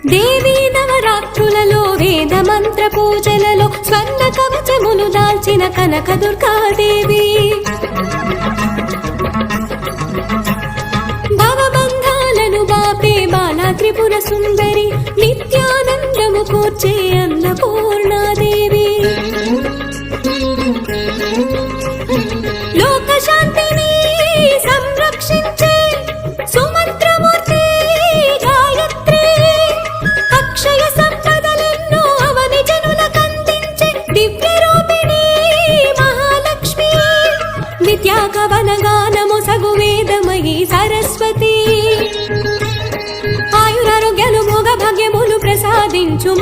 దేవీ నవరాత్రులలో వేద మంత్ర పూజలలో స్వర్ణ కవచములు దాల్చిన కనక దుర్గాదేవి భవబంధాలను బాపే బాలా త్రిపుర సుందరి నిత్యానందము కూర్చే అన్నపూర్ణాదేవి లోక శాంతిని సంరక్షించే సుమంత్రమూర్తి గాయత్రి అక్షయ సంపదలెన్నో అవని జనులకందించే దివ్య రూపిణి మహాలక్ష్మి విద్యాకవన గానము సగు వేదమయీ సరస్వతి ఆయురారోగ్యాలు భోగ భాగ్యములు ప్రసాదించు